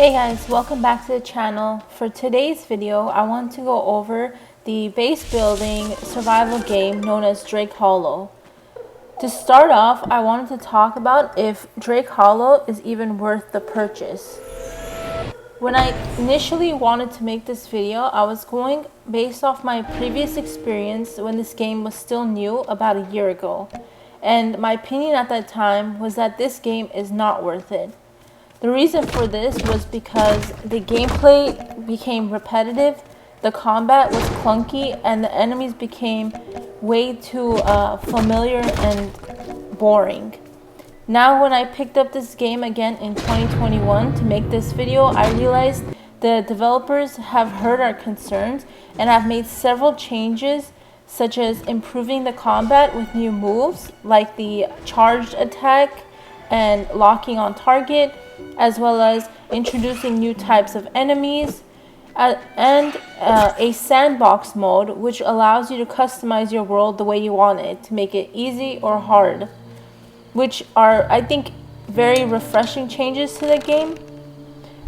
Hey guys, welcome back to the channel. For today's video, I want to go over the base building survival game known as Drake Hollow. To start off, I wanted to talk about if Drake Hollow is even worth the purchase. When I initially wanted to make this video, I was going based off my previous experience when this game was still new about a year ago. And my opinion at that time was that this game is not worth it. The reason for this was because the gameplay became repetitive, the combat was clunky, and the enemies became way too familiar and boring. Now when I picked up this game again in 2021 to make this video, I realized the developers have heard our concerns and have made several changes, such as improving the combat with new moves like the charged attack and locking on target, as well as introducing new types of enemies and a sandbox mode, which allows you to customize your world the way you want it to make it easy or hard, which are, I think, very refreshing changes to the game.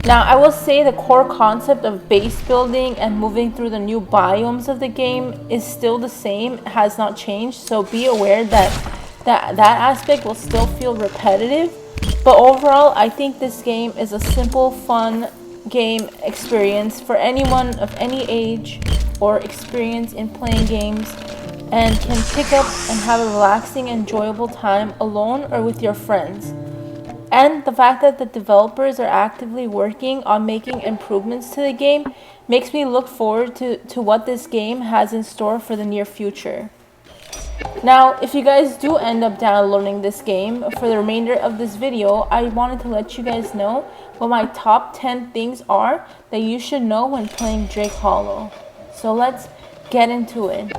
Now, I will say the core concept of base building and moving through the new biomes of the game is still the same, has not changed, so be aware that aspect will still feel repetitive. But overall, I think this game is a simple, fun game experience for anyone of any age or experience in playing games, and can pick up and have a relaxing, enjoyable time alone or with your friends. And the fact that the developers are actively working on making improvements to the game makes me look forward to what this game has in store for the near future. Now, if you guys do end up downloading this game, for the remainder of this video, I wanted to let you guys know what my top 10 things are that you should know when playing Drake Hollow. So let's get into it.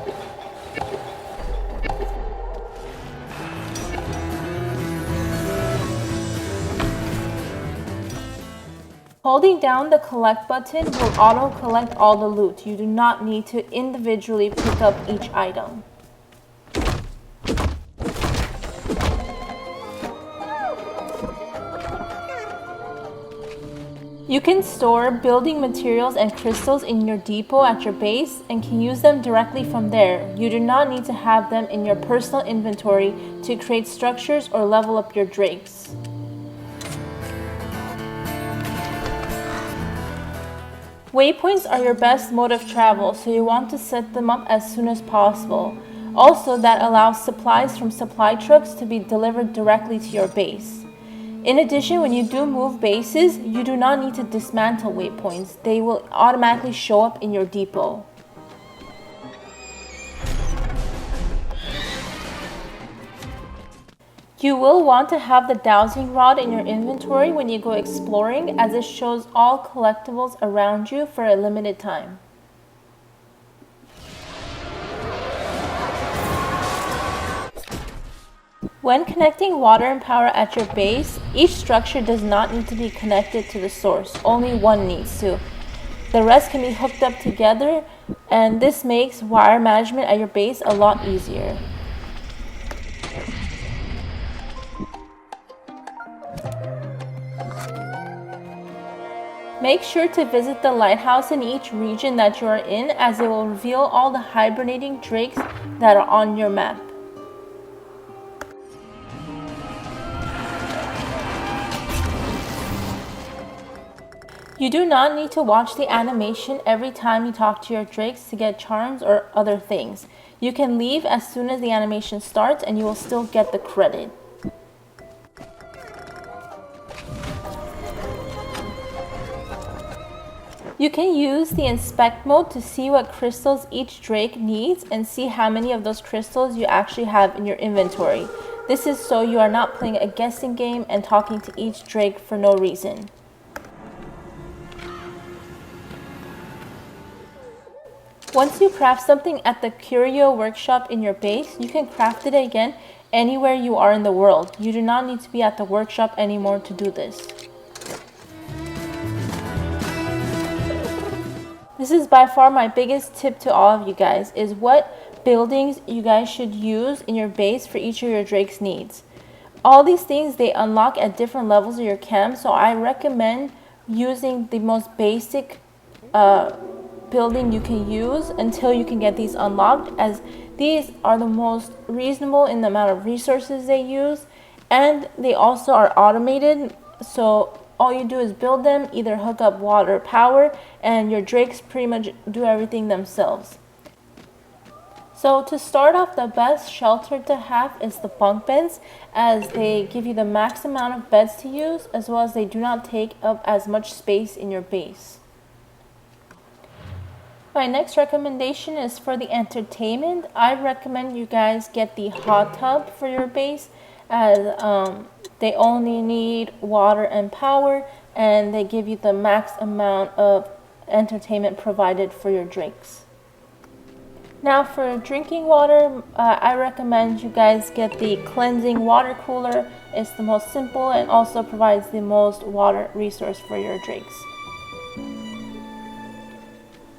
Holding down the collect button will auto-collect all the loot. You do not need to individually pick up each item. You can store building materials and crystals in your depot at your base and can use them directly from there. You do not need to have them in your personal inventory to create structures or level up your drakes. Waypoints are your best mode of travel, so you want to set them up as soon as possible. Also, that allows supplies from supply trucks to be delivered directly to your base. In addition, when you do move bases, you do not need to dismantle waypoints. They will automatically show up in your depot. You will want to have the Dousing Rod in your inventory when you go exploring, as it shows all collectibles around you for a limited time. When connecting water and power at your base, each structure does not need to be connected to the source, only one needs to. The rest can be hooked up together, and this makes wire management at your base a lot easier. Make sure to visit the lighthouse in each region that you are in, as it will reveal all the hibernating drakes that are on your map. You do not need to watch the animation every time you talk to your drakes to get charms or other things. You can leave as soon as the animation starts and you will still get the credit. You can use the inspect mode to see what crystals each drake needs and see how many of those crystals you actually have in your inventory. This is so you are not playing a guessing game and talking to each drake for no reason. Once you craft something at the Curio workshop in your base, you can craft it again anywhere you are in the world. You do not need to be at the workshop anymore to do this. This is by far my biggest tip to all of you guys, is what buildings you guys should use in your base for each of your drake's needs. All these things, they unlock at different levels of your camp, so I recommend using the most basic building you can use until you can get these unlocked, as these are the most reasonable in the amount of resources they use, and they also are automated, so all you do is build them, either hook up water power, and your drakes pretty much do everything themselves. So to start off, the best shelter to have is the bunk beds, as they give you the max amount of beds to use, as well as they do not take up as much space in your base. My next recommendation is for the entertainment. I recommend you guys get the Hottub for your base, as they only need water and power, and they give you the max amount of entertainment provided for your drinks. Now for drinking water, I recommend you guys get the cleansing water cooler. It's the most simple and also provides the most water resource for your drinks.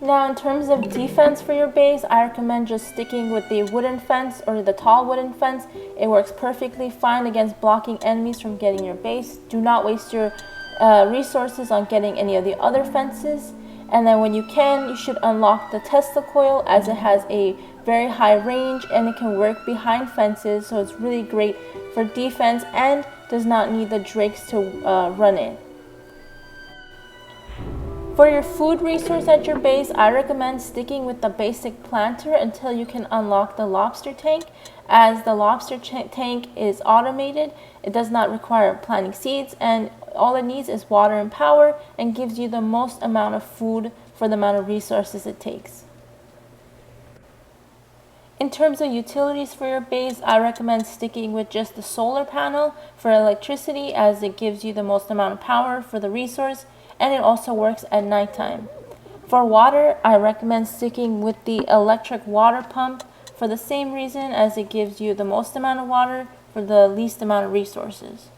Now in terms of defense for your base, I recommend just sticking with the wooden fence or the tall wooden fence. It works perfectly fine against blocking enemies from getting your base. Do not waste your resources on getting any of the other fences. And then when you can, you should unlock the Tesla coil, as it has a very high range and it can work behind fences, so it's really great for defense and does not need the drakes to run in. For your food resource at your base, I recommend sticking with the basic planter until you can unlock the lobster tank, as the lobster tank is automated. It does not require planting seeds, and all it needs is water and power, and gives you the most amount of food for the amount of resources it takes. In terms of utilities for your base, I recommend sticking with just the solar panel for electricity, as it gives you the most amount of power for the resource, and it also works at nighttime. For water, I recommend sticking with the electric water pump for the same reason, as it gives you the most amount of water for the least amount of resources.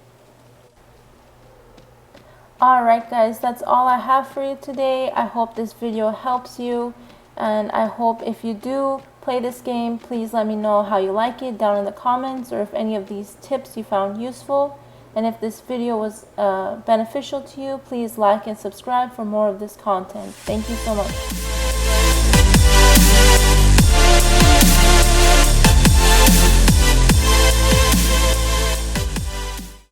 Alright guys, that's all I have for you today. I hope this video helps you, and I hope if you do play this game, please let me know how you like it down in the comments, or if any of these tips you found useful. And if this video was beneficial to you, please like and subscribe for more of this content. Thank you so much.